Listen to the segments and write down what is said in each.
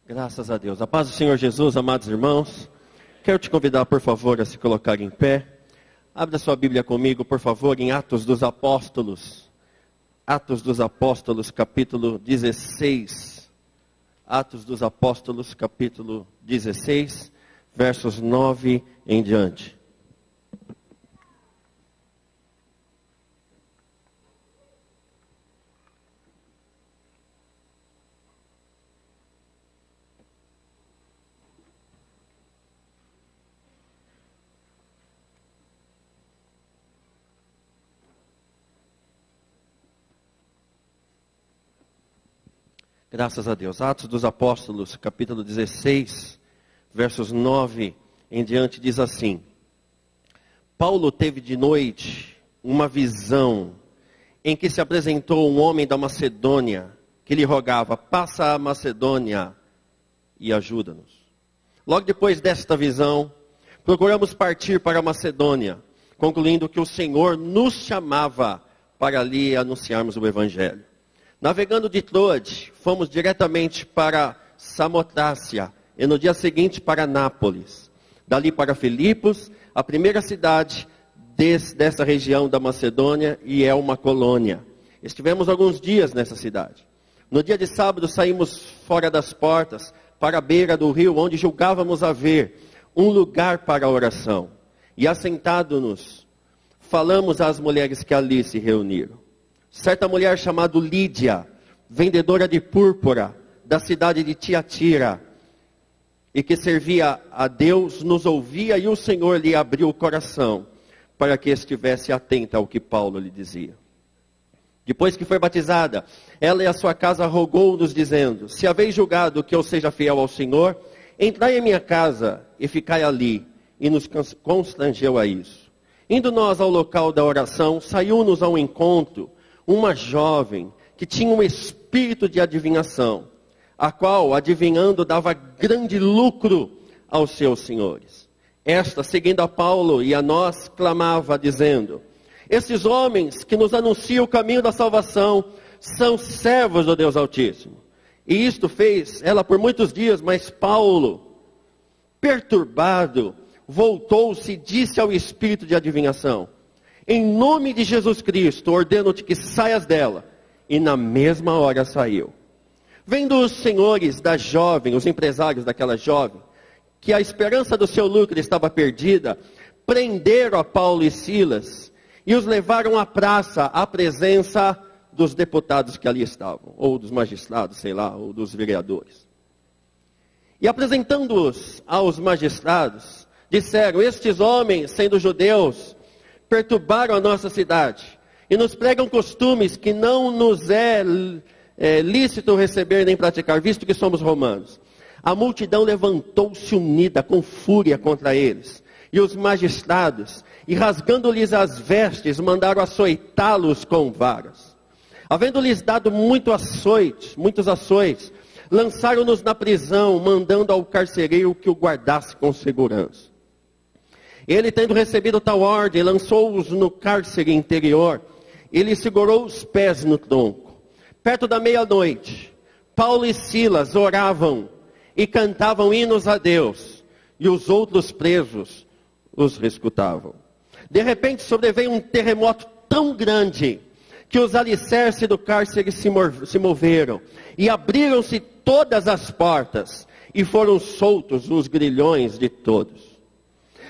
Graças a Deus. A paz do Senhor Jesus, amados irmãos. Quero te convidar, por favor, a se colocar em pé. Abra sua Bíblia comigo, por favor, em Atos dos Apóstolos. Atos dos Apóstolos, capítulo 16. Atos dos Apóstolos, capítulo 16, versos 9 em diante. Graças a Deus. Atos dos Apóstolos, capítulo 16, versos 9 em diante, diz assim: Paulo teve de noite uma visão em que se apresentou um homem da Macedônia, que lhe rogava: passa a Macedônia e ajuda-nos. Logo depois desta visão, procuramos partir para a Macedônia, concluindo que o Senhor nos chamava para ali anunciarmos o Evangelho. Navegando de Troade, fomos diretamente para Samotrácia e no dia seguinte para Nápoles. Dali para Filipos, a primeira cidade dessa região da Macedônia, e é uma colônia. Estivemos alguns dias nessa cidade. No dia de sábado saímos fora das portas, para a beira do rio, onde julgávamos haver um lugar para a oração. E assentados-nos, falamos às mulheres que ali se reuniram. Certa mulher chamada Lídia, vendedora de púrpura, da cidade de Tiatira, e que servia a Deus, nos ouvia, e o Senhor lhe abriu o coração, para que estivesse atenta ao que Paulo lhe dizia. Depois que foi batizada, ela e a sua casa rogou-nos, dizendo: se haveis julgado que eu seja fiel ao Senhor, entrai em minha casa e ficai ali. E nos constrangeu a isso. Indo nós ao local da oração, saiu-nos ao encontro uma jovem que tinha um espírito de adivinhação, a qual, adivinhando, dava grande lucro aos seus senhores. Esta, seguindo a Paulo e a nós, clamava, dizendo: esses homens que nos anunciam o caminho da salvação são servos do Deus Altíssimo. E isto fez ela por muitos dias, mas Paulo, perturbado, voltou-se e disse ao espírito de adivinhação: em nome de Jesus Cristo, ordeno-te que saias dela. E na mesma hora saiu. Vendo os senhores da jovem, os empresários daquela jovem, que a esperança do seu lucro estava perdida, prenderam a Paulo e Silas e os levaram à praça, à presença dos deputados que ali estavam, ou dos magistrados, sei lá, ou dos vereadores. E apresentando-os aos magistrados, disseram: estes homens, sendo judeus, perturbaram a nossa cidade e nos pregam costumes que não nos é lícito receber nem praticar, visto que somos romanos. A multidão levantou-se unida com fúria contra eles, e os magistrados, e rasgando-lhes as vestes, mandaram açoitá-los com varas. Havendo-lhes dado muitos açoites, lançaram-nos na prisão, mandando ao carcereiro que o guardasse com segurança. Ele, tendo recebido tal ordem, lançou-os no cárcere interior. Ele segurou os pés no tronco. Perto da meia-noite, Paulo e Silas oravam e cantavam hinos a Deus, e os outros presos os escutavam. De repente sobreveio um terremoto tão grande, que os alicerces do cárcere se moveram, e abriram-se todas as portas, e foram soltos os grilhões de todos.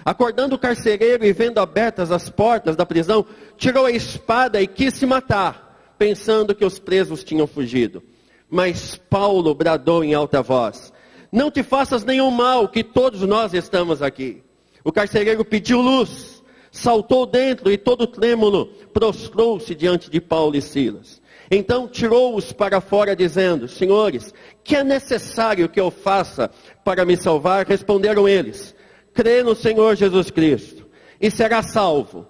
Acordando o carcereiro e vendo abertas as portas da prisão, tirou a espada e quis se matar, pensando que os presos tinham fugido. Mas Paulo bradou em alta voz: não te faças nenhum mal, que todos nós estamos aqui. O carcereiro pediu luz, saltou dentro e todo trêmulo prostrou-se diante de Paulo e Silas. Então tirou-os para fora, dizendo: senhores, que é necessário que eu faça para me salvar? Responderam eles: crê no Senhor Jesus Cristo, e serás salvo,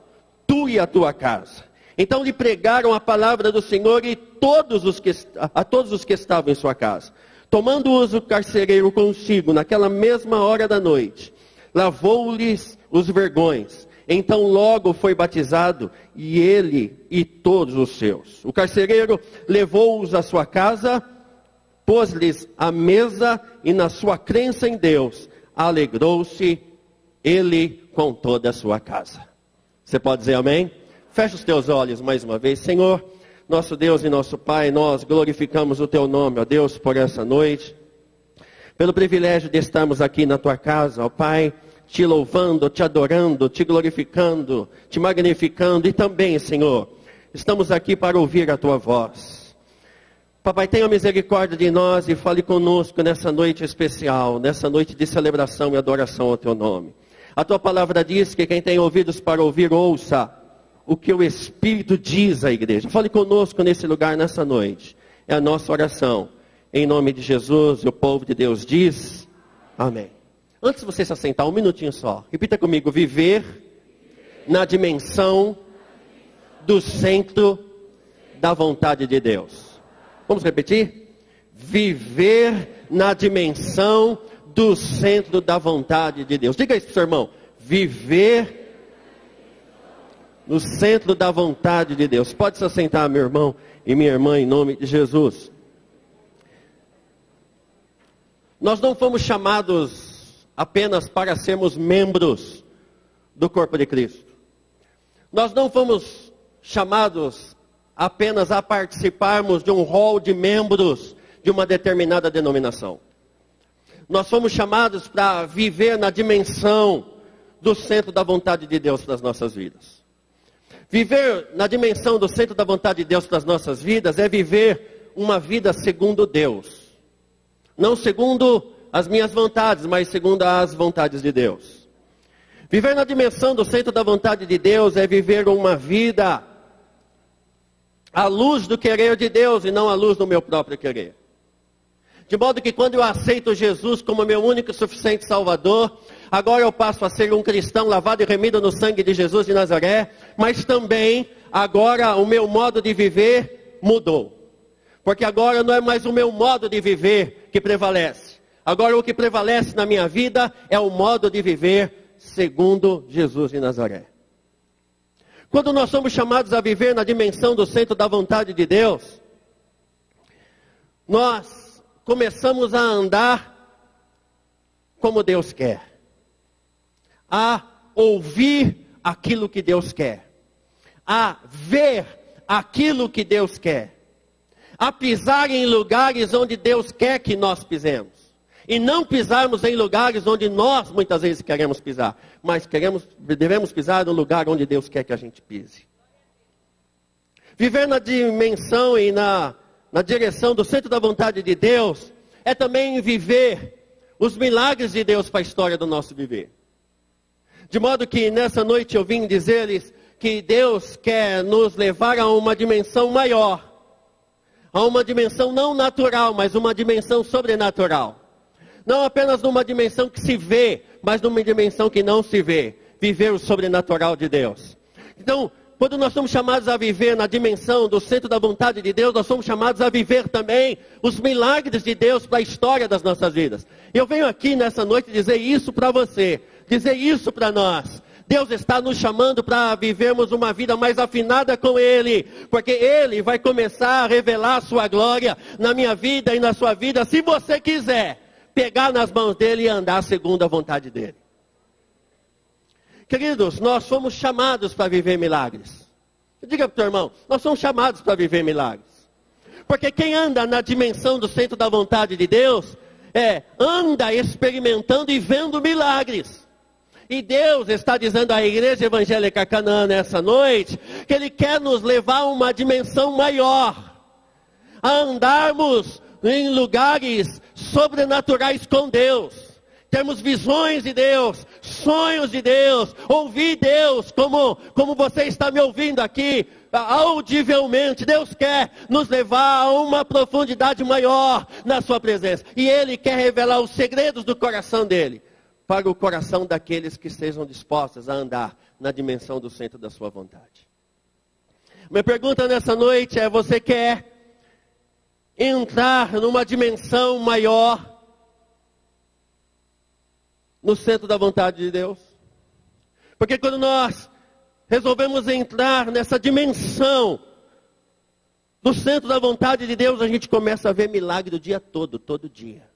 tu e a tua casa. Então lhe pregaram a palavra do Senhor e a todos os que estavam em sua casa. Tomando-os o carcereiro consigo, naquela mesma hora da noite, lavou-lhes os vergões. Então logo foi batizado, e ele e todos os seus. O carcereiro levou-os à sua casa, pôs-lhes a mesa e na sua crença em Deus, alegrou-se ele com toda a sua casa. Você pode dizer amém? Fecha os teus olhos mais uma vez. Senhor, nosso Deus e nosso Pai, nós glorificamos o teu nome, ó Deus, por essa noite. Pelo privilégio de estarmos aqui na tua casa, ó Pai, te louvando, te adorando, te glorificando, te magnificando. E também, Senhor, estamos aqui para ouvir a tua voz. Papai, tenha misericórdia de nós e fale conosco nessa noite especial, nessa noite de celebração e adoração ao teu nome. A tua palavra diz que quem tem ouvidos para ouvir, ouça o que o Espírito diz à igreja. Fale conosco nesse lugar, nessa noite. É a nossa oração. Em nome de Jesus, e o povo de Deus diz, amém. Antes de você se assentar, um minutinho só. Repita comigo, viver na dimensão do centro da vontade de Deus. Vamos repetir? Viver na dimensão do centro da vontade de Deus. Diga isso para o seu irmão. Viver no centro da vontade de Deus. Pode se assentar, meu irmão e minha irmã, em nome de Jesus. Nós não fomos chamados apenas para sermos membros do corpo de Cristo. Nós não fomos chamados apenas a participarmos de um rol de membros de uma determinada denominação. Nós fomos chamados para viver na dimensão do centro da vontade de Deus para as nossas vidas. Viver na dimensão do centro da vontade de Deus para as nossas vidas é viver uma vida segundo Deus. Não segundo as minhas vontades, mas segundo as vontades de Deus. Viver na dimensão do centro da vontade de Deus é viver uma vida à luz do querer de Deus e não à luz do meu próprio querer. De modo que quando eu aceito Jesus como meu único e suficiente Salvador, agora eu passo a ser um cristão lavado e remido no sangue de Jesus de Nazaré, mas também agora o meu modo de viver mudou. Porque agora não é mais o meu modo de viver que prevalece. Agora o que prevalece na minha vida é o modo de viver segundo Jesus de Nazaré. Quando nós somos chamados a viver na dimensão do centro da vontade de Deus, nós começamos a andar como Deus quer. A ouvir aquilo que Deus quer. A ver aquilo que Deus quer. A pisar em lugares onde Deus quer que nós pisemos. E não pisarmos em lugares onde nós muitas vezes queremos pisar. Mas devemos pisar no lugar onde Deus quer que a gente pise. Viver na dimensão e na direção do centro da vontade de Deus é também viver os milagres de Deus para a história do nosso viver. De modo que nessa noite eu vim dizer-lhes que Deus quer nos levar a uma dimensão maior. A uma dimensão não natural, mas uma dimensão sobrenatural. Não apenas numa dimensão que se vê, mas numa dimensão que não se vê. Viver o sobrenatural de Deus. Então, quando nós somos chamados a viver na dimensão do centro da vontade de Deus, nós somos chamados a viver também os milagres de Deus para a história das nossas vidas. Eu venho aqui nessa noite dizer isso para você, dizer isso para nós. Deus está nos chamando para vivermos uma vida mais afinada com Ele, porque Ele vai começar a revelar a sua glória na minha vida e na sua vida, se você quiser pegar nas mãos dEle e andar segundo a vontade dEle. Queridos, nós fomos chamados para viver milagres. Diga para o teu irmão, nós somos chamados para viver milagres. Porque quem anda na dimensão do centro da vontade de Deus, anda experimentando e vendo milagres. E Deus está dizendo à Igreja Evangélica Canaã nessa noite, que Ele quer nos levar a uma dimensão maior. A andarmos em lugares sobrenaturais com Deus. Termos visões de Deus, sonhos de Deus, ouvir Deus, como você está me ouvindo aqui, audivelmente. Deus quer nos levar a uma profundidade maior na sua presença. E Ele quer revelar os segredos do coração dEle, para o coração daqueles que estejam dispostos a andar na dimensão do centro da sua vontade. Minha pergunta nessa noite é, você quer entrar numa dimensão maior no centro da vontade de Deus? Porque quando nós resolvemos entrar nessa dimensão no centro da vontade de Deus, a gente começa a ver milagre o dia todo, todo dia.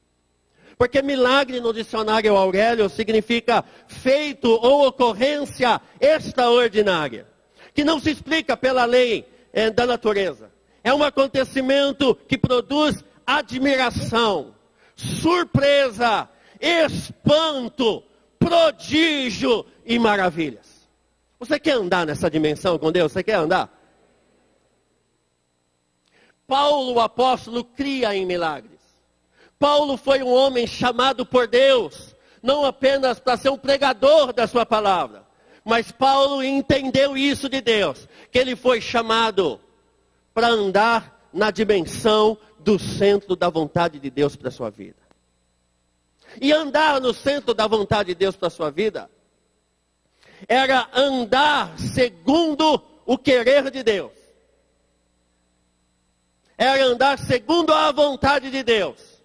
Porque milagre no dicionário Aurélio significa feito ou ocorrência extraordinária, que não se explica pela lei da natureza. É um acontecimento que produz admiração, surpresa, espanto, prodígio e maravilhas. Você quer andar nessa dimensão com Deus? Você quer andar? Paulo, o apóstolo, cria em milagres. Paulo foi um homem chamado por Deus, não apenas para ser um pregador da sua palavra, mas Paulo entendeu isso de Deus, que ele foi chamado para andar na dimensão do centro da vontade de Deus para a sua vida. E andar no centro da vontade de Deus para a sua vida era andar segundo o querer de Deus. Era andar segundo a vontade de Deus.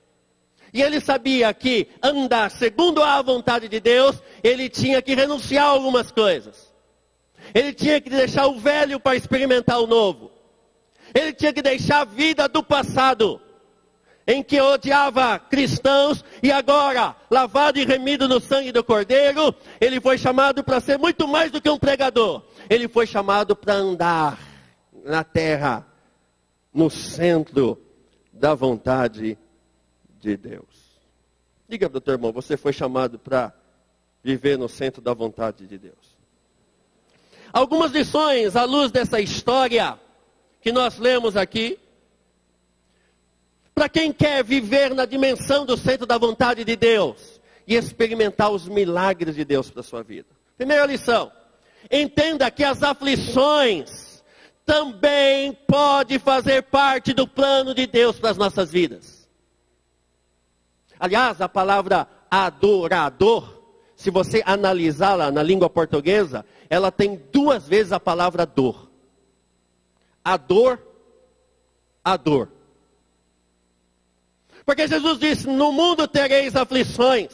E ele sabia que andar segundo a vontade de Deus, ele tinha que renunciar a algumas coisas. Ele tinha que deixar o velho para experimentar o novo. Ele tinha que deixar a vida do passado, em que odiava cristãos, e agora, lavado e remido no sangue do Cordeiro, ele foi chamado para ser muito mais do que um pregador. Ele foi chamado para andar na terra, no centro da vontade de Deus. Diga para o teu irmão, você foi chamado para viver no centro da vontade de Deus. Algumas lições à luz dessa história que nós lemos aqui. Para quem quer viver na dimensão do centro da vontade de Deus e experimentar os milagres de Deus para a sua vida. Primeira lição, entenda que as aflições também podem fazer parte do plano de Deus para as nossas vidas. Aliás, a palavra adorador, se você analisá-la na língua portuguesa, ela tem 2 vezes a palavra dor. Ador, ador. Porque Jesus disse, no mundo tereis aflições.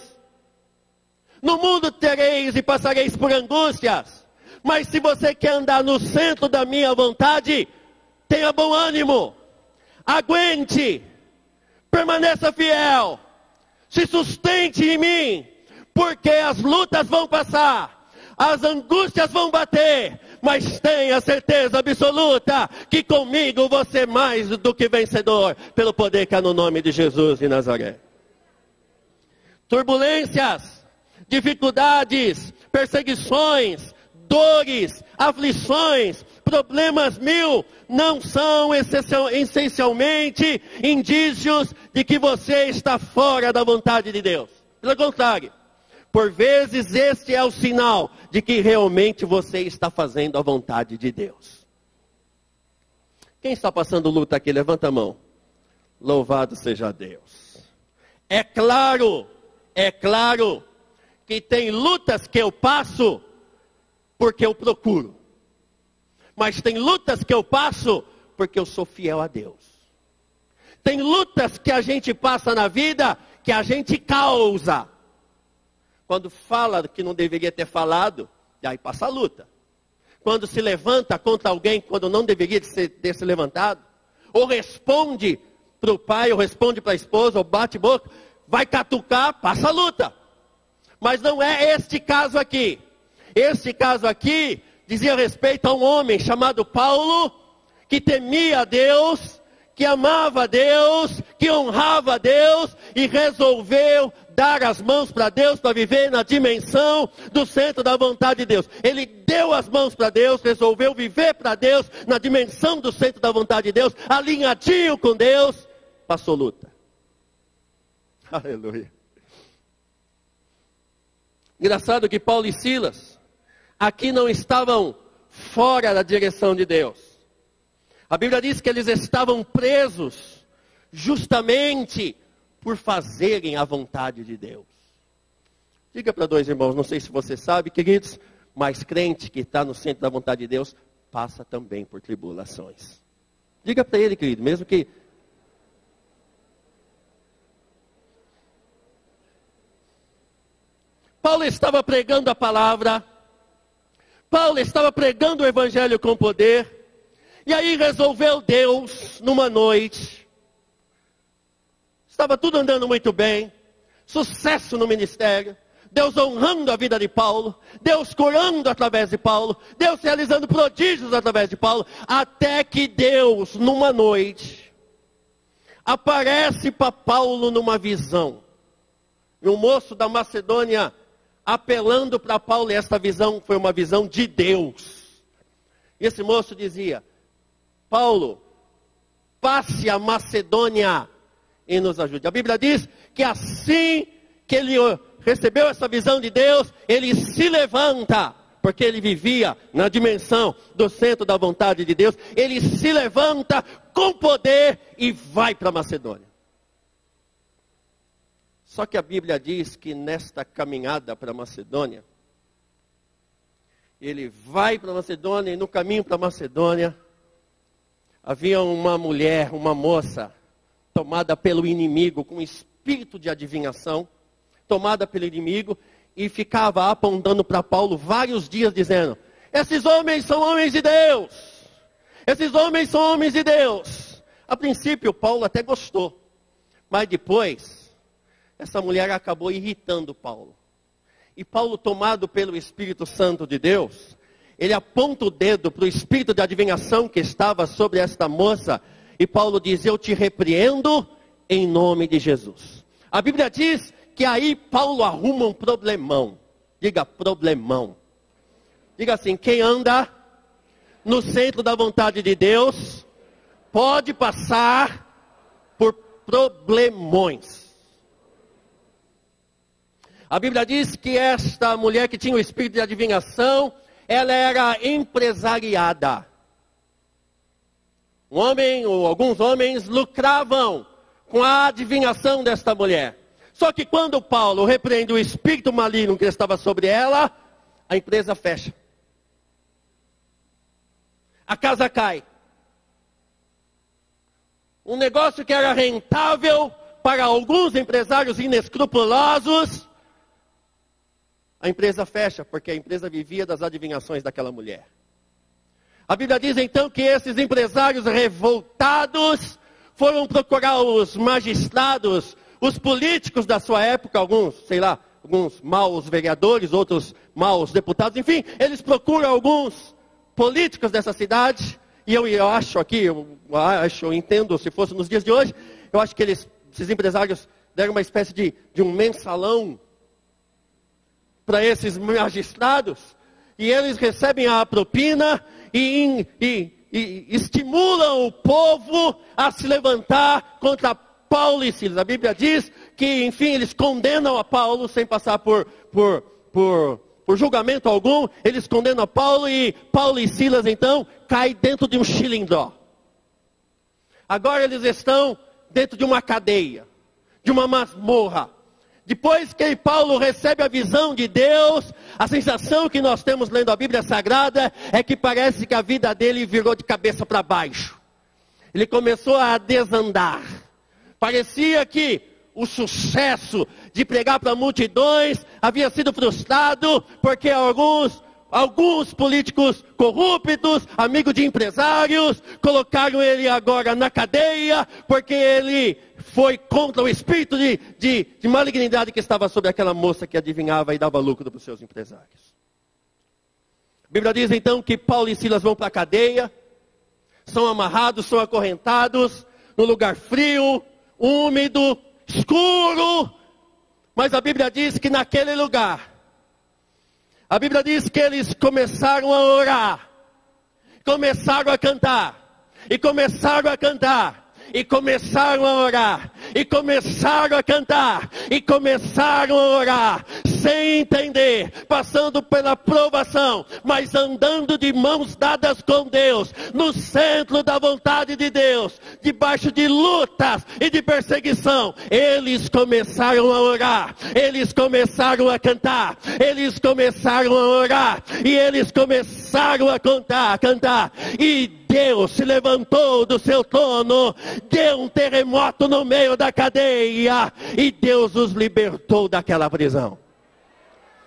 No mundo tereis e passareis por angústias. Mas se você quer andar no centro da minha vontade, tenha bom ânimo. Aguente. Permaneça fiel. Se sustente em mim. Porque as lutas vão passar. As angústias vão bater. Mas tenha certeza absoluta que comigo você é mais do que vencedor. Pelo poder que há no nome de Jesus de Nazaré. Turbulências, dificuldades, perseguições, dores, aflições, problemas 1000, não são essencialmente indícios de que você está fora da vontade de Deus. Pelo contrário, por vezes este é o sinal de que realmente você está fazendo a vontade de Deus. Quem está passando luta aqui? Levanta a mão. Louvado seja Deus. É claro que tem lutas que eu passo porque eu procuro. Mas tem lutas que eu passo porque eu sou fiel a Deus. Tem lutas que a gente passa na vida que a gente causa. Quando fala que não deveria ter falado, e aí passa a luta. Quando se levanta contra alguém quando não deveria ter se levantado, ou responde para o pai, ou responde para a esposa, ou bate boca, vai catucar, passa a luta. Mas não é este caso aqui. Este caso aqui dizia respeito a um homem chamado Paulo, que temia a Deus, que amava a Deus, que honrava a Deus, e resolveu dar as mãos para Deus, para viver na dimensão do centro da vontade de Deus. Ele deu as mãos para Deus, resolveu viver para Deus, na dimensão do centro da vontade de Deus, alinhadinho com Deus, passou luta. Aleluia. Engraçado que Paulo e Silas aqui não estavam fora da direção de Deus. A Bíblia diz que eles estavam presos justamente por fazerem a vontade de Deus. Diga para 2 irmãos, não sei se você sabe, queridos, mas crente que está no centro da vontade de Deus, passa também por tribulações. Diga para ele, querido, mesmo que... Paulo estava pregando a palavra, Paulo estava pregando o evangelho com poder, E aí resolveu Deus, numa noite, estava tudo andando muito bem, sucesso no ministério, Deus honrando a vida de Paulo, Deus curando através de Paulo, Deus realizando prodígios através de Paulo, até que Deus, numa noite, aparece para Paulo numa visão. E um moço da Macedônia apelando para Paulo, e esta visão foi uma visão de Deus. E esse moço dizia: Paulo, passe a Macedônia e nos ajude. A Bíblia diz que assim que ele recebeu essa visão de Deus, ele se levanta, porque ele vivia na dimensão do centro da vontade de Deus. Ele se levanta com poder e vai para a Macedônia. Só que a Bíblia diz que nesta caminhada para a Macedônia, ele vai para a Macedônia, e no caminho para a Macedônia, havia uma mulher, uma moça, tomada pelo inimigo, com espírito de adivinhação, tomada pelo inimigo, e ficava apontando para Paulo vários dias, dizendo: esses homens são homens de Deus, esses homens são homens de Deus. A princípio, Paulo até gostou, mas depois, essa mulher acabou irritando Paulo. E Paulo, tomado pelo Espírito Santo de Deus, ele aponta o dedo para o espírito de adivinhação que estava sobre esta moça, e Paulo diz: eu te repreendo em nome de Jesus. A Bíblia diz que aí Paulo arruma um problemão. Diga problemão. Diga assim: quem anda no centro da vontade de Deus pode passar por problemões. A Bíblia diz que esta mulher que tinha o espírito de adivinhação, ela era empresariada. Um homem ou alguns homens lucravam com a adivinhação desta mulher. Só que quando Paulo repreende o espírito maligno que estava sobre ela, a empresa fecha. A casa cai. Um negócio que era rentável para alguns empresários inescrupulosos, a empresa fecha, porque a empresa vivia das adivinhações daquela mulher. A Bíblia diz então que esses empresários revoltados foram procurar os magistrados, os políticos da sua época, alguns maus vereadores, outros maus deputados, enfim, eles procuram alguns políticos dessa cidade, e eu entendo, se fosse nos dias de hoje, eu acho que esses empresários deram uma espécie de um mensalão para esses magistrados, e eles recebem a propina e estimulam o povo a se levantar contra Paulo e Silas. A Bíblia diz que, enfim, eles condenam a Paulo sem passar por julgamento algum. Eles condenam a Paulo e Silas, então, caem dentro de um xilindró. Agora eles estão dentro de uma cadeia, de uma masmorra. Depois que Paulo recebe a visão de Deus, a sensação que nós temos lendo a Bíblia Sagrada é que parece que a vida dele virou de cabeça para baixo. Ele começou a desandar. Parecia que o sucesso de pregar para multidões havia sido frustrado, porque alguns políticos corruptos, amigos de empresários, colocaram ele agora na cadeia, porque ele foi contra o espírito de malignidade que estava sobre aquela moça que adivinhava e dava lucro para os seus empresários. A Bíblia diz então que Paulo e Silas vão para a cadeia, são amarrados, são acorrentados, num lugar frio, úmido, escuro, mas a Bíblia diz que naquele lugar, a Bíblia diz que eles começaram a orar, começaram a cantar, e começaram a cantar, e começaram a orar, e começaram a cantar, e começaram a orar, sem entender, passando pela provação, mas andando de mãos dadas com Deus, no centro da vontade de Deus, debaixo de lutas e de perseguição. Eles começaram a orar, eles começaram a cantar, eles começaram a orar, e eles começaram a cantar, e Deus se levantou do seu trono, deu um terremoto no meio da cadeia, e Deus os libertou daquela prisão.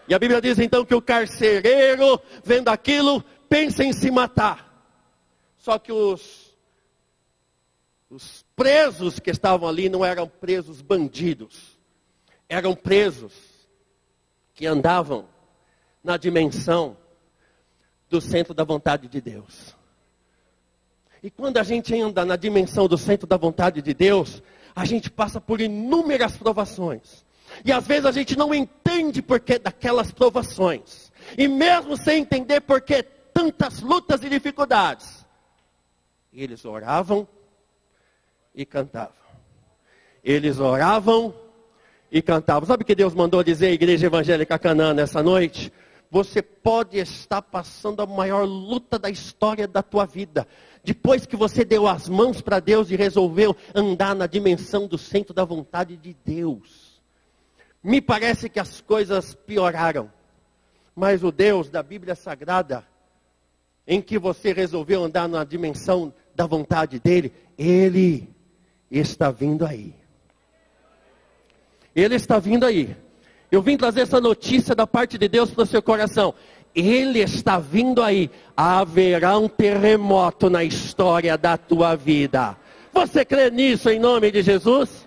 E a Bíblia diz então que o carcereiro, vendo aquilo, pensa em se matar. Só que os presos que estavam ali não eram presos bandidos. Eram presos que andavam na dimensão do centro da vontade de Deus. E quando a gente anda na dimensão do centro da vontade de Deus, a gente passa por inúmeras provações. E às vezes a gente não entende porquê daquelas provações. E mesmo sem entender porquê tantas lutas e dificuldades, eles oravam e cantavam. Eles oravam e cantavam. Sabe o que Deus mandou dizer à Igreja Evangélica Canaã nessa noite? Você pode estar passando a maior luta da história da tua vida. Depois que você deu as mãos para Deus e resolveu andar na dimensão do centro da vontade de Deus. Me parece que as coisas pioraram. Mas o Deus da Bíblia Sagrada, em que você resolveu andar na dimensão da vontade dEle, Ele está vindo aí. Ele está vindo aí. Eu vim trazer essa notícia da parte de Deus para o seu coração. Ele está vindo aí. Haverá um terremoto na história da tua vida. Você crê nisso em nome de Jesus?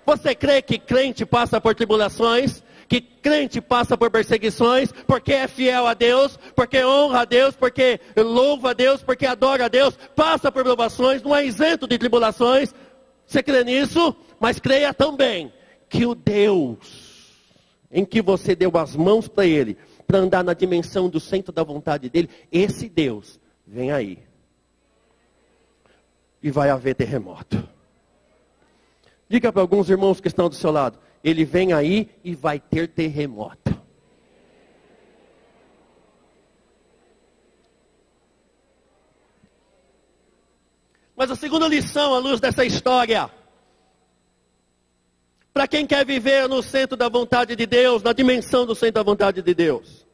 Você crê que crente passa por tribulações? Que crente passa por perseguições? Porque é fiel a Deus? Porque honra a Deus? Porque louva a Deus? Porque adora a Deus? Passa por provações? Não é isento de tribulações? Você crê nisso? Mas creia também que o Deus em que você deu as mãos para Ele, para andar na dimensão do centro da vontade dEle, esse Deus vem aí. E vai haver terremoto. Diga para alguns irmãos que estão do seu lado, Ele vem aí e vai ter terremoto. Mas a segunda lição à luz dessa história, para quem quer viver no centro da vontade de Deus, na dimensão do centro da vontade de Deus.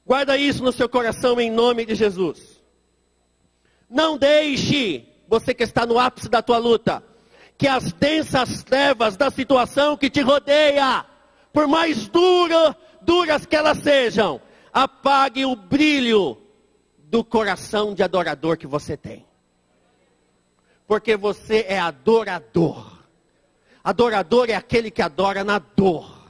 Guarda isso no seu coração em nome de Jesus. Não deixe, você que está no ápice da tua luta, que as densas trevas da situação que te rodeia, por mais duras que elas sejam, apague o brilho do coração de adorador que você tem. Porque você é adorador. Adorador é aquele que adora na dor.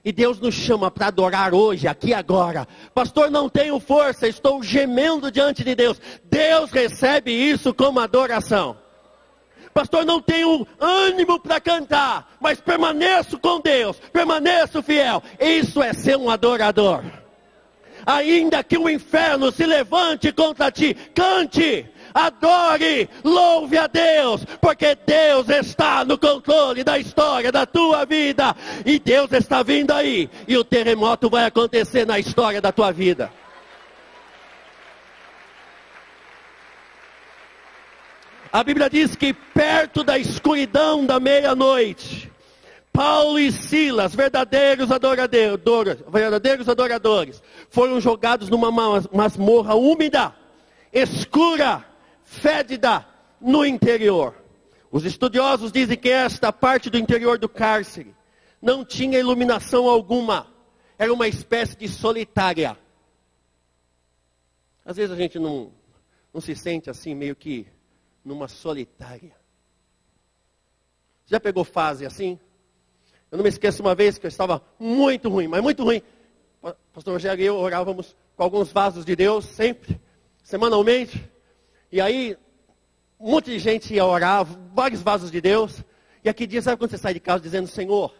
E Deus nos chama para adorar hoje, aqui e agora. Pastor, não tenho força, estou gemendo diante de Deus. Deus recebe isso como adoração. Pastor, não tenho ânimo para cantar, mas permaneço com Deus, permaneço fiel. Isso é ser um adorador. Ainda que o inferno se levante contra ti, cante. Adore, louve a Deus, porque Deus está no controle da história da tua vida. E Deus está vindo aí, e o terremoto vai acontecer na história da tua vida. A Bíblia diz que perto da escuridão da meia-noite, Paulo e Silas, verdadeiros adoradores, foram jogados numa masmorra úmida, escura, fédida no interior. Os estudiosos dizem que esta parte do interior do cárcere não tinha iluminação alguma. Era uma espécie de solitária. Às vezes a gente não se sente assim, meio que numa solitária. Já pegou fase assim? Eu não me esqueço uma vez que eu estava muito ruim, mas muito ruim. Pastor Rogério e eu orávamos com alguns vasos de Deus, sempre, semanalmente. E aí, um monte de gente ia orar, vários vasos de Deus. E aqui dia, sabe quando você sai de casa dizendo, Senhor,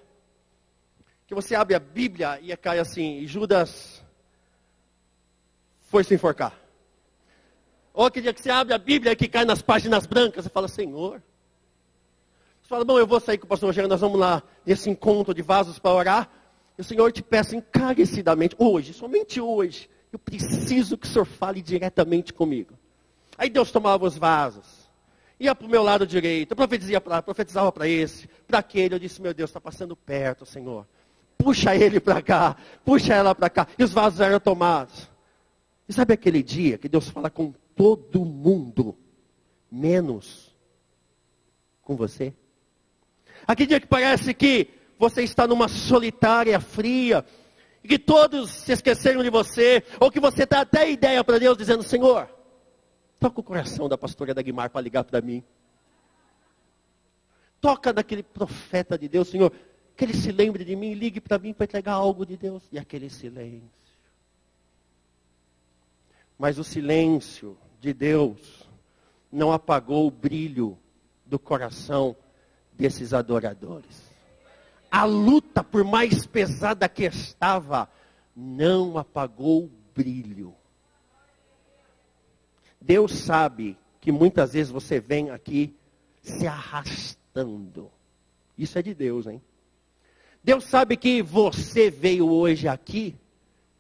que você abre a Bíblia e cai assim, e Judas foi se enforcar. Ou aquele dia que você abre a Bíblia e que cai nas páginas brancas, você fala, Senhor. Você fala, bom, eu vou sair com o pastor Rogério, nós vamos lá nesse encontro de vasos para orar. E o Senhor te peço encarecidamente, hoje, somente hoje, eu preciso que o Senhor fale diretamente comigo. Aí Deus tomava os vasos, ia para o meu lado direito, profetizava para esse, para aquele. Eu disse, meu Deus, está passando perto, Senhor. Puxa ele para cá, puxa ela para cá. E os vasos eram tomados. E sabe aquele dia que Deus fala com todo mundo, menos com você? Aquele dia que parece que você está numa solitária fria, e que todos se esqueceram de você, ou que você dá até ideia para Deus dizendo, Senhor, Toca o coração da pastora Dagmar para ligar para mim. Toca naquele profeta de Deus, Senhor, que ele se lembre de mim, ligue para mim para entregar algo de Deus. E aquele silêncio. Mas o silêncio de Deus não apagou o brilho do coração desses adoradores. A luta, por mais pesada que estava, não apagou o brilho. Deus sabe que muitas vezes você vem aqui se arrastando. Isso é de Deus, hein? Deus sabe que você veio hoje aqui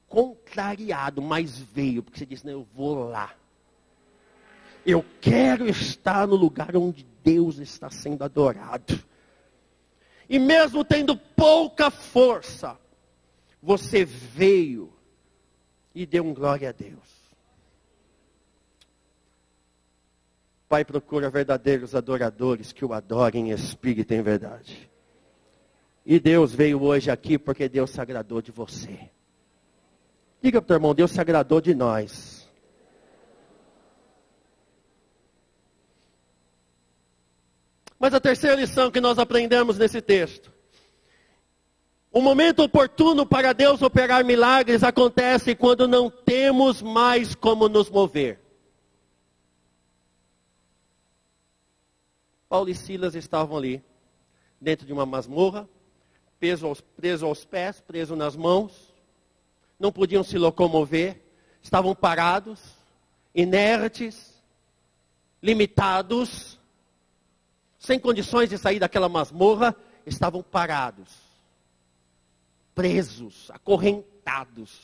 contrariado, mas veio, porque você disse, não, eu vou lá. Eu quero estar no lugar onde Deus está sendo adorado. E mesmo tendo pouca força, você veio e deu um glória a Deus. Pai procura verdadeiros adoradores que o adorem em espírito e em verdade. E Deus veio hoje aqui porque Deus se agradou de você. Diga para o teu irmão, Deus se agradou de nós. Mas a terceira lição que nós aprendemos nesse texto. O momento oportuno para Deus operar milagres acontece quando não temos mais como nos mover. Paulo e Silas estavam ali, dentro de uma masmorra, presos aos pés, presos nas mãos, não podiam se locomover, estavam parados, inertes, limitados, sem condições de sair daquela masmorra, estavam parados, presos, acorrentados.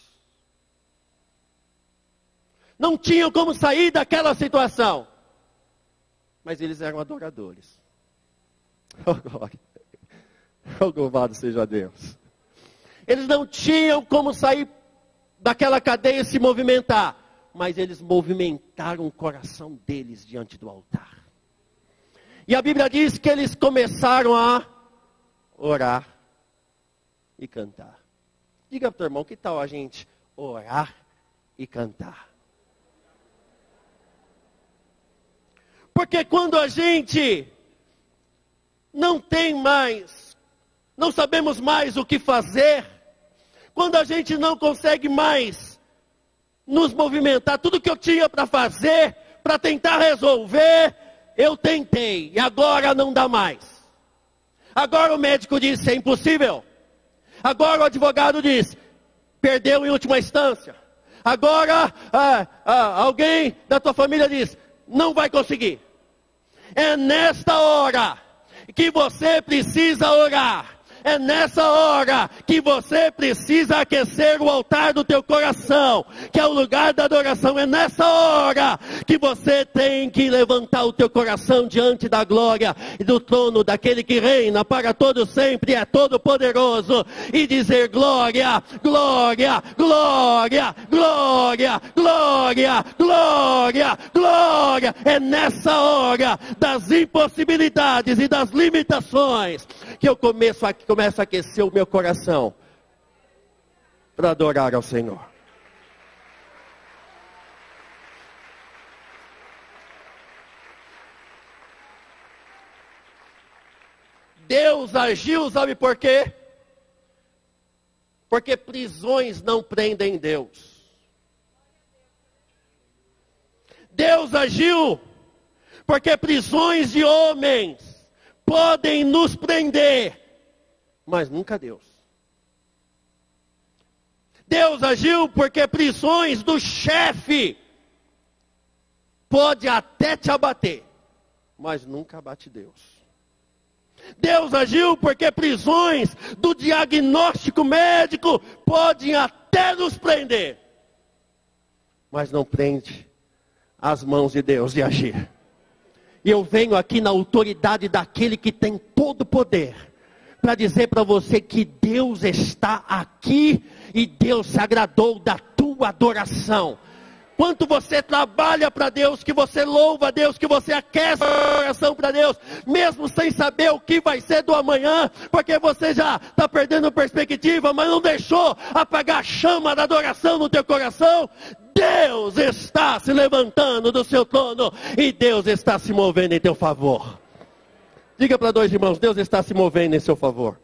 Não tinham como sair daquela situação. Mas eles eram adoradores. Oh, glória. Oh, louvado seja Deus. Eles não tinham como sair daquela cadeia e se movimentar. Mas eles movimentaram o coração deles diante do altar. E a Bíblia diz que eles começaram a orar e cantar. Diga para o teu irmão, que tal a gente orar e cantar? Porque quando a gente não tem mais, não sabemos mais o que fazer, quando a gente não consegue mais nos movimentar, tudo que eu tinha para fazer, para tentar resolver, eu tentei, e agora não dá mais. Agora o médico disse, é impossível. Agora o advogado diz, perdeu em última instância. Agora alguém da tua família diz, não vai conseguir. É nesta hora que você precisa orar. É nessa hora que você precisa aquecer o altar do teu coração, que é o lugar da adoração. É nessa hora que você tem que levantar o teu coração diante da glória e do trono daquele que reina para todo sempre, é todo poderoso, e dizer glória, glória, glória, glória, glória, glória, glória. É nessa hora das impossibilidades e das limitações que eu começo a aquecer o meu coração para adorar ao Senhor. Deus agiu, sabe por quê? Porque prisões não prendem Deus. Deus agiu porque prisões de homens podem nos prender, mas nunca Deus. Deus agiu porque prisões do chefe pode até te abater, mas nunca abate Deus. Deus agiu porque prisões do diagnóstico médico podem até nos prender, mas não prende as mãos de Deus de agir. E eu venho aqui na autoridade daquele que tem todo o poder, para dizer para você que Deus está aqui e Deus se agradou da tua adoração. quanto você trabalha para Deus, que você louva a Deus, que você aquece o coração para Deus, mesmo sem saber o que vai ser do amanhã, porque você já está perdendo perspectiva, mas não deixou apagar a chama da adoração no teu coração. Deus está se levantando do seu trono e Deus está se movendo em teu favor. Diga para dois irmãos, Deus está se movendo em seu favor.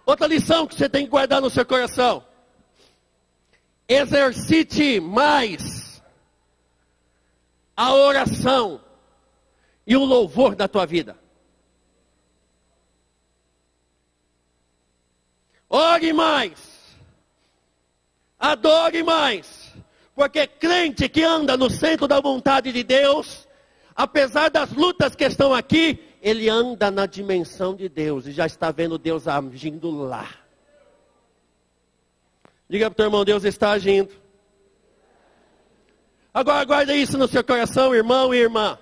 Outra lição que você tem que guardar no seu coração: exercite mais a oração e o louvor da tua vida. Ore mais, adore mais, porque crente que anda no centro da vontade de Deus, apesar das lutas que estão aqui, ele anda na dimensão de Deus e já está vendo Deus agindo lá. Diga para o teu irmão, Deus está agindo. Agora guarda isso no seu coração, irmão e irmã.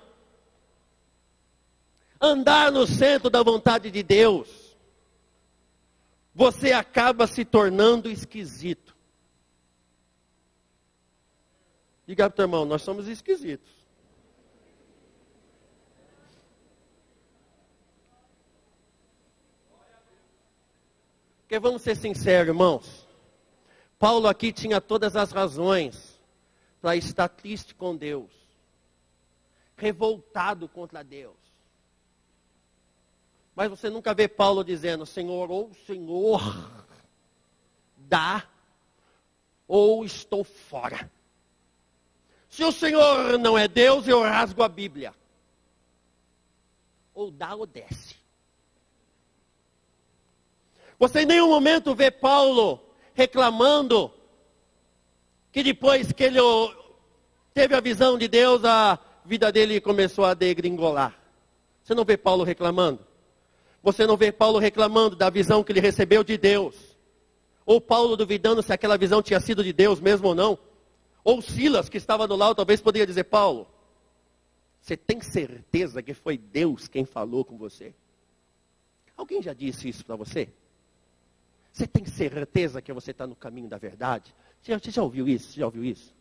Andar no centro da vontade de Deus, você acaba se tornando esquisito. Diga para o teu irmão, nós somos esquisitos. Porque vamos ser sinceros, irmãos. Paulo aqui tinha todas as razões para estar triste com Deus, revoltado contra Deus. Mas você nunca vê Paulo dizendo, Senhor, ou Senhor, dá, ou estou fora. Se o Senhor não é Deus, eu rasgo a Bíblia. Ou dá ou desce. Você em nenhum momento vê Paulo reclamando que depois que ele teve a visão de Deus, a vida dele começou a degringolar. Você não vê Paulo reclamando? Você não vê Paulo reclamando da visão que ele recebeu de Deus? Ou Paulo duvidando se aquela visão tinha sido de Deus mesmo ou não? Ou Silas, que estava do lado, talvez poderia dizer, Paulo, você tem certeza que foi Deus quem falou com você? Alguém já disse isso para você? Você tem certeza que você está no caminho da verdade? Você já ouviu isso? Você já ouviu isso?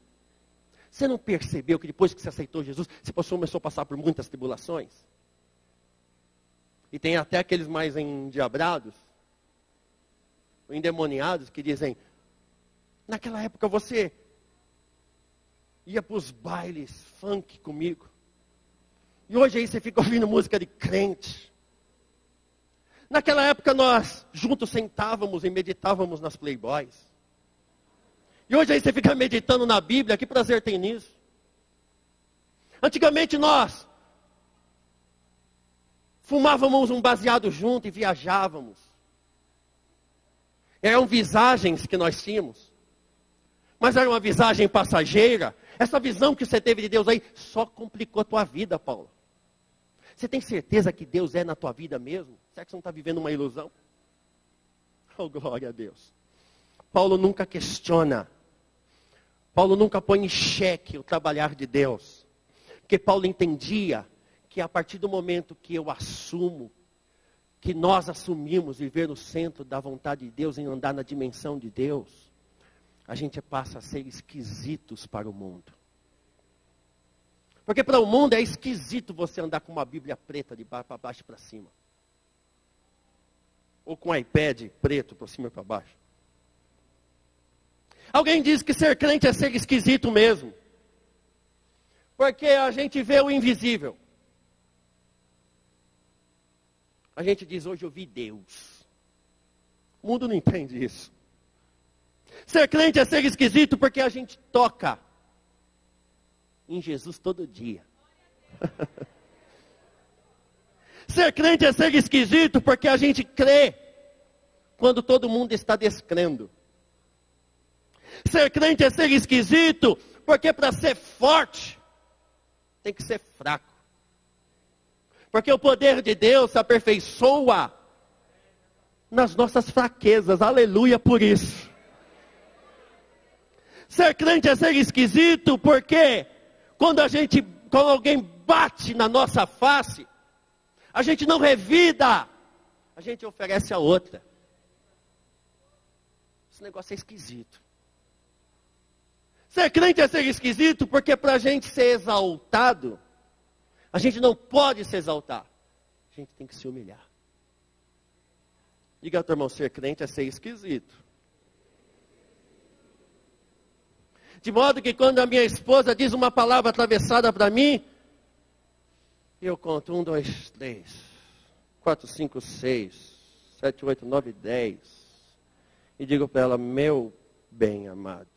Você não percebeu que depois que você aceitou Jesus, você começou a passar por muitas tribulações? E tem até aqueles mais endiabrados, ou endemoniados, que dizem, naquela época você ia para os bailes funk comigo. E hoje aí você fica ouvindo música de crente. Naquela época nós juntos sentávamos e meditávamos nas Playboys. E hoje aí você fica meditando na Bíblia, que prazer tem nisso? Antigamente nós fumávamos um baseado junto e viajávamos. Eram visagens que nós tínhamos. Mas era uma visagem passageira. Essa visão que você teve de Deus aí só complicou a tua vida, Paulo. Você tem certeza que Deus é na tua vida mesmo? Será que você não está vivendo uma ilusão? Oh, glória a Deus. Paulo nunca questiona. Paulo nunca põe em xeque o trabalhar de Deus. Porque Paulo entendia que a partir do momento que eu assumo, que nós assumimos viver no centro da vontade de Deus, em andar na dimensão de Deus, a gente passa a ser esquisitos para o mundo. Porque para o mundo é esquisito você andar com uma Bíblia preta de para baixo e para cima. Ou com um iPad preto para cima e para baixo. Alguém diz que ser crente é ser esquisito mesmo. Porque a gente vê o invisível. A gente diz, hoje eu vi Deus. O mundo não entende isso. Ser crente é ser esquisito porque a gente toca em Jesus todo dia. Ser crente é ser esquisito porque a gente crê quando todo mundo está descrendo. Ser crente é ser esquisito porque para ser forte tem que ser fraco. Porque o poder de Deus se aperfeiçoa nas nossas fraquezas. Aleluia por isso. Ser crente é ser esquisito porque quando alguém bate na nossa face, a gente não revida, a gente oferece a outra. Esse negócio é esquisito. Ser crente é ser esquisito porque para a gente ser exaltado, a gente não pode se exaltar. A gente tem que se humilhar. Diga ao teu irmão, ser crente é ser esquisito. De modo que quando a minha esposa diz uma palavra atravessada para mim, eu conto 1, 2, 3, 4, 5, 6, 7, 8, 9, 10. E digo para ela, meu bem amado.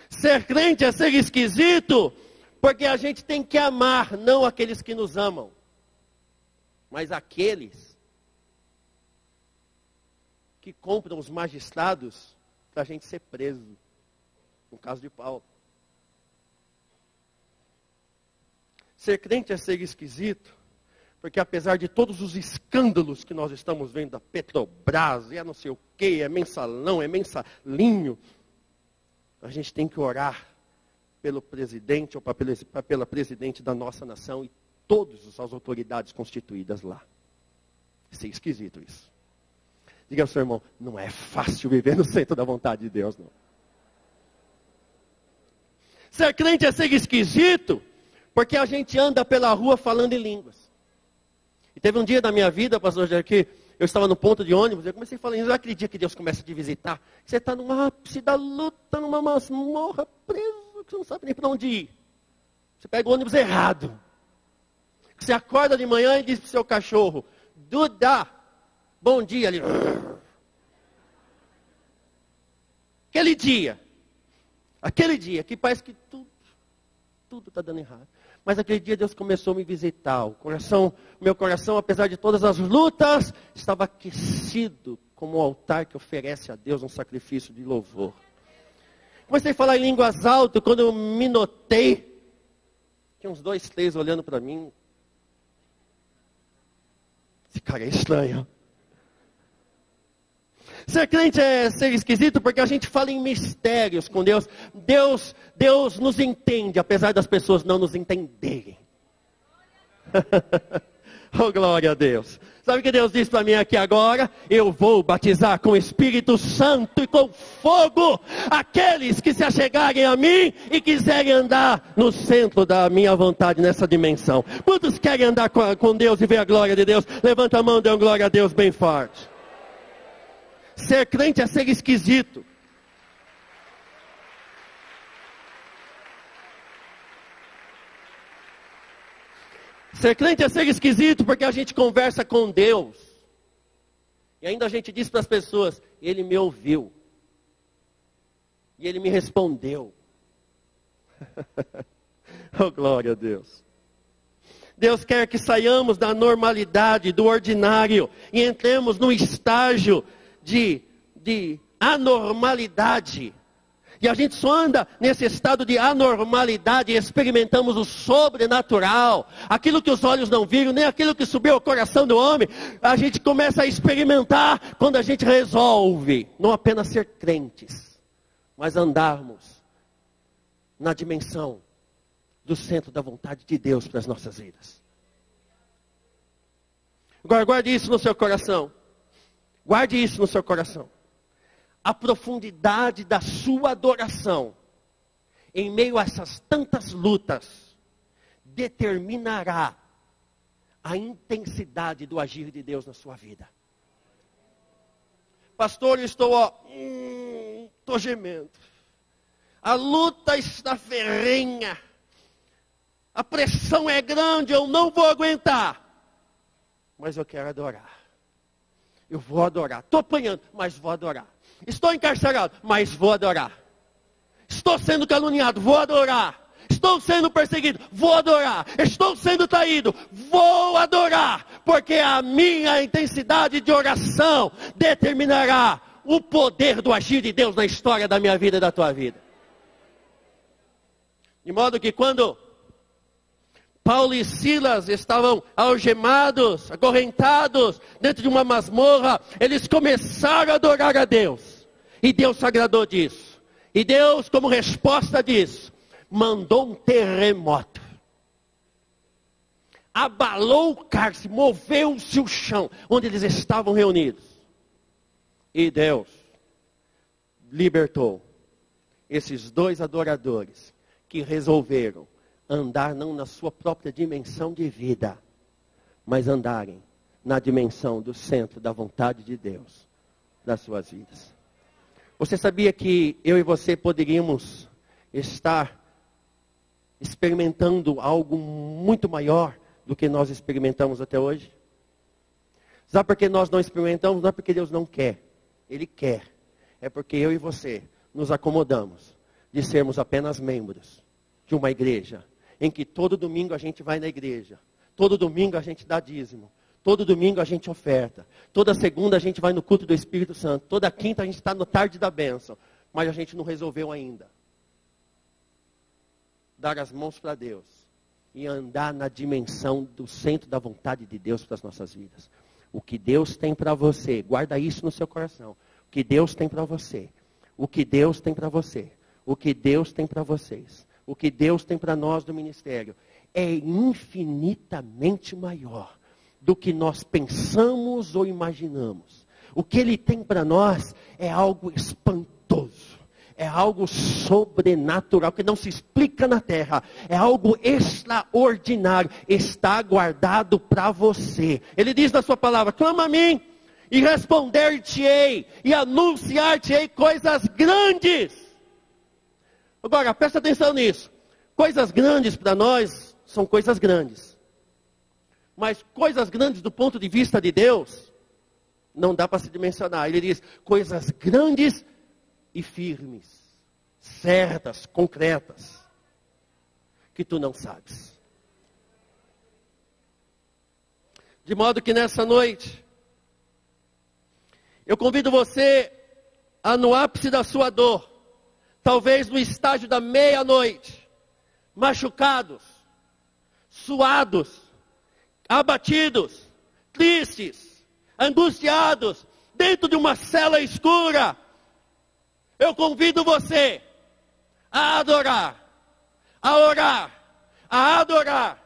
Ser crente é ser esquisito, porque a gente tem que amar, não aqueles que nos amam, mas aqueles que compram os magistrados para a gente ser preso. No caso de Paulo. Ser crente é ser esquisito, porque apesar de todos os escândalos que nós estamos vendo da Petrobras, é não sei o que, é mensalão, é mensalinho, a gente tem que orar pelo presidente ou pela presidente da nossa nação e todas as autoridades constituídas lá. Isso é esquisito isso. Diga ao seu irmão, não é fácil viver no centro da vontade de Deus, não. Ser crente é ser esquisito, porque a gente anda pela rua falando em línguas. E teve um dia da minha vida, pastor Jair, que eu estava no ponto de ônibus, eu comecei a falar, não acredito que Deus começa a te visitar. Você está numa ápice da luta, numa masmorra, preso, que você não sabe nem para onde ir. Você pega o ônibus errado. Você acorda de manhã e diz para o seu cachorro, Duda, bom dia. Ali. Aquele dia que parece que tudo está dando errado. Mas aquele dia Deus começou a me visitar. Meu coração, apesar de todas as lutas, estava aquecido como um altar que oferece a Deus um sacrifício de louvor. Comecei a falar em línguas altas, quando eu me notei, tinha uns 2, 3 olhando para mim. Esse cara é estranho. Ser crente é ser esquisito porque a gente fala em mistérios com Deus. Deus nos entende, apesar das pessoas não nos entenderem. Oh, glória a Deus. Sabe o que Deus disse para mim aqui agora? Eu vou batizar com o Espírito Santo e com fogo aqueles que se achegarem a mim e quiserem andar no centro da minha vontade nessa dimensão. Quantos querem andar com Deus e ver a glória de Deus? Levanta a mão e dê uma glória a Deus bem forte. Ser crente é ser esquisito. Ser crente é ser esquisito porque a gente conversa com Deus. E ainda a gente diz para as pessoas, Ele me ouviu. E Ele me respondeu. Oh, glória a Deus. Deus quer que saiamos da normalidade, do ordinário, e entremos num estágio de anormalidade. E a gente só anda nesse estado de anormalidade e experimentamos o sobrenatural. Aquilo que os olhos não viram, nem aquilo que subiu ao coração do homem. A gente começa a experimentar quando a gente resolve não apenas ser crentes, mas andarmos na dimensão do centro da vontade de Deus para as nossas vidas. Agora guarde isso no seu coração. Guarde isso no seu coração. A profundidade da sua adoração, em meio a essas tantas lutas, determinará a intensidade do agir de Deus na sua vida. Pastor, eu estou gemendo. A luta está ferrenha. A pressão é grande, eu não vou aguentar. Mas eu quero adorar. Eu vou adorar. Estou apanhando, mas vou adorar. Estou encarcerado, mas vou adorar. Estou sendo caluniado, vou adorar. Estou sendo perseguido, vou adorar. Estou sendo traído, vou adorar. Porque a minha intensidade de oração determinará o poder do agir de Deus na história da minha vida e da tua vida. De modo que quando Paulo e Silas estavam algemados, acorrentados, dentro de uma masmorra, eles começaram a adorar a Deus. E Deus se agradou disso. E Deus, como resposta disso, mandou um terremoto. abalou o cárcere, moveu-se o chão onde eles estavam reunidos. E Deus libertou esses 2 adoradores que resolveram andar não na sua própria dimensão de vida, mas andarem na dimensão do centro da vontade de Deus das suas vidas. Você sabia que eu e você poderíamos estar experimentando algo muito maior do que nós experimentamos até hoje? Sabe por que nós não experimentamos? Não é porque Deus não quer. Ele quer. É porque eu e você nos acomodamos de sermos apenas membros de uma igreja, em que todo domingo a gente vai na igreja, todo domingo a gente dá dízimo, todo domingo a gente oferta, toda segunda a gente vai no culto do Espírito Santo, toda quinta a gente está no tarde da bênção, mas a gente não resolveu ainda dar as mãos para Deus e andar na dimensão do centro da vontade de Deus para as nossas vidas. O que Deus tem para você, guarda isso no seu coração. O que Deus tem para você, o que Deus tem para você, o que Deus tem para vocês, o que Deus tem para nós do ministério, é infinitamente maior do que nós pensamos ou imaginamos. O que Ele tem para nós é algo espantoso, é algo sobrenatural, que não se explica na terra, é algo extraordinário, está guardado para você. Ele diz na sua palavra: clama a mim, e responder-te-ei, e anunciar-te-ei coisas grandes. Agora, presta atenção nisso. Coisas grandes para nós são coisas grandes. Mas coisas grandes do ponto de vista de Deus, não dá para se dimensionar. Ele diz, coisas grandes e firmes, certas, concretas, que tu não sabes. De modo que nessa noite, eu convido você a, no ápice da sua dor, talvez no estágio da meia-noite, machucados, suados, abatidos, tristes, angustiados, dentro de uma cela escura, eu convido você a adorar, a orar, a adorar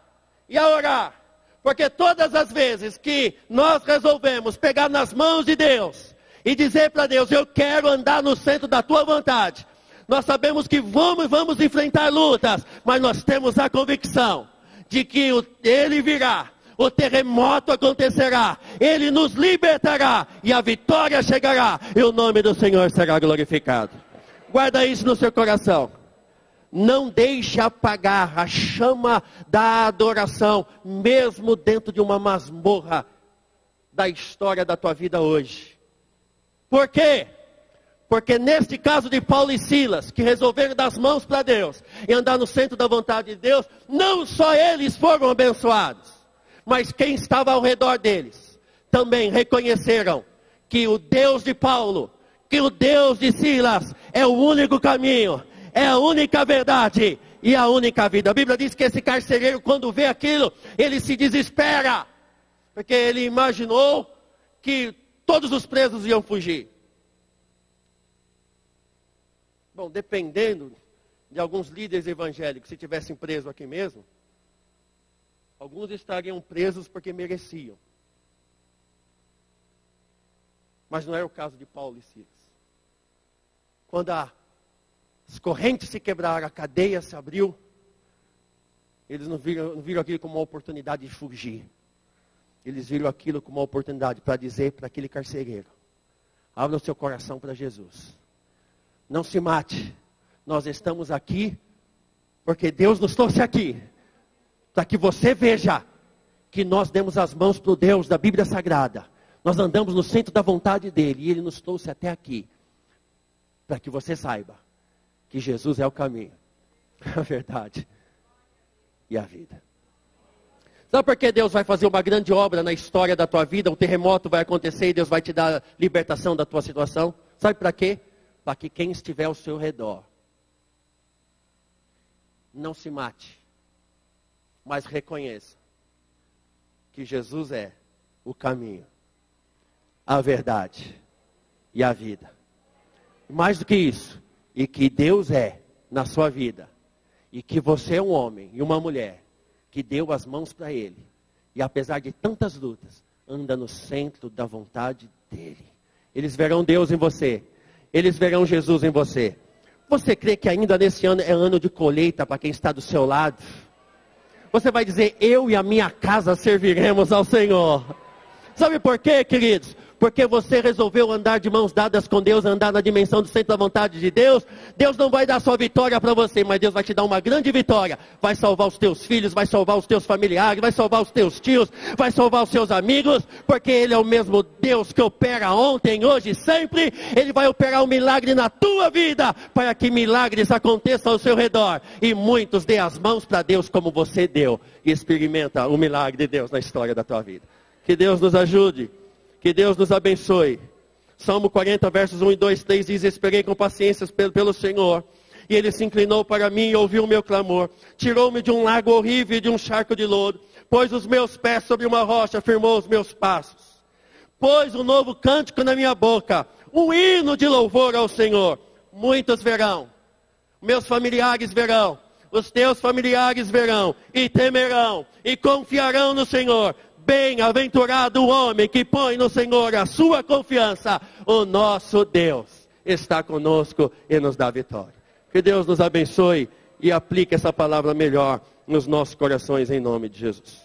e a orar. Porque todas as vezes que nós resolvemos pegar nas mãos de Deus e dizer para Deus, eu quero andar no centro da tua vontade, nós sabemos que vamos enfrentar lutas, mas nós temos a convicção de que Ele virá, o terremoto acontecerá, Ele nos libertará e a vitória chegará e o nome do Senhor será glorificado. Guarda isso no seu coração. Não deixe apagar a chama da adoração, mesmo dentro de uma masmorra da história da tua vida hoje. Por quê? Porque neste caso de Paulo e Silas, que resolveram dar as mãos para Deus e andar no centro da vontade de Deus, não só eles foram abençoados, mas quem estava ao redor deles também reconheceram que o Deus de Paulo, que o Deus de Silas é o único caminho, é a única verdade e a única vida. A Bíblia diz que esse carcereiro, quando vê aquilo, ele se desespera, porque ele imaginou que todos os presos iam fugir. Bom, dependendo de alguns líderes evangélicos, se tivessem preso aqui mesmo, alguns estariam presos porque mereciam. Mas não é o caso de Paulo e Silas. Quando as correntes se quebraram, a cadeia se abriu, eles não viram aquilo como uma oportunidade de fugir. Eles viram aquilo como uma oportunidade para dizer para aquele carcereiro, abra o seu coração para Jesus. Não se mate. Nós estamos aqui porque Deus nos trouxe aqui. Para que você veja que nós demos as mãos para o Deus da Bíblia Sagrada. Nós andamos no centro da vontade dEle. E Ele nos trouxe até aqui. Para que você saiba que Jesus é o caminho, a verdade e a vida. Sabe por que Deus vai fazer uma grande obra na história da tua vida? Um terremoto vai acontecer e Deus vai te dar libertação da tua situação? Sabe para quê? Para que quem estiver ao seu redor não se mate, mas reconheça que Jesus é o caminho, a verdade e a vida. Mais do que isso, e que Deus é na sua vida, e que você é um homem e uma mulher que deu as mãos para Ele e apesar de tantas lutas, anda no centro da vontade dele. Eles verão Deus em você. Eles verão Jesus em você. Você crê que ainda nesse ano é ano de colheita para quem está do seu lado? Você vai dizer, eu e a minha casa serviremos ao Senhor. Sabe por quê, queridos? Porque você resolveu andar de mãos dadas com Deus, andar na dimensão do centro da vontade de Deus. Deus não vai dar só vitória para você, mas Deus vai te dar uma grande vitória. Vai salvar os teus filhos, vai salvar os teus familiares, vai salvar os teus tios, vai salvar os seus amigos, porque Ele é o mesmo Deus que opera ontem, hoje e sempre. Ele vai operar um milagre na tua vida, para que milagres aconteçam ao seu redor. E muitos dê as mãos para Deus como você deu. E experimenta o milagre de Deus na história da tua vida. Que Deus nos ajude. Que Deus nos abençoe. Salmo 40, versos 1 e 2, 3 diz, esperei com paciência pelo Senhor, e Ele se inclinou para mim e ouviu o meu clamor. Tirou-me de um lago horrível e de um charco de lodo, pôs os meus pés sobre uma rocha, firmou os meus passos. Pôs um novo cântico na minha boca, um hino de louvor ao Senhor. Muitos verão, meus familiares verão, os teus familiares verão, e temerão, e confiarão no Senhor. Bem-aventurado o homem que põe no Senhor a sua confiança. O nosso Deus está conosco e nos dá vitória. Que Deus nos abençoe e aplique essa palavra melhor nos nossos corações em nome de Jesus.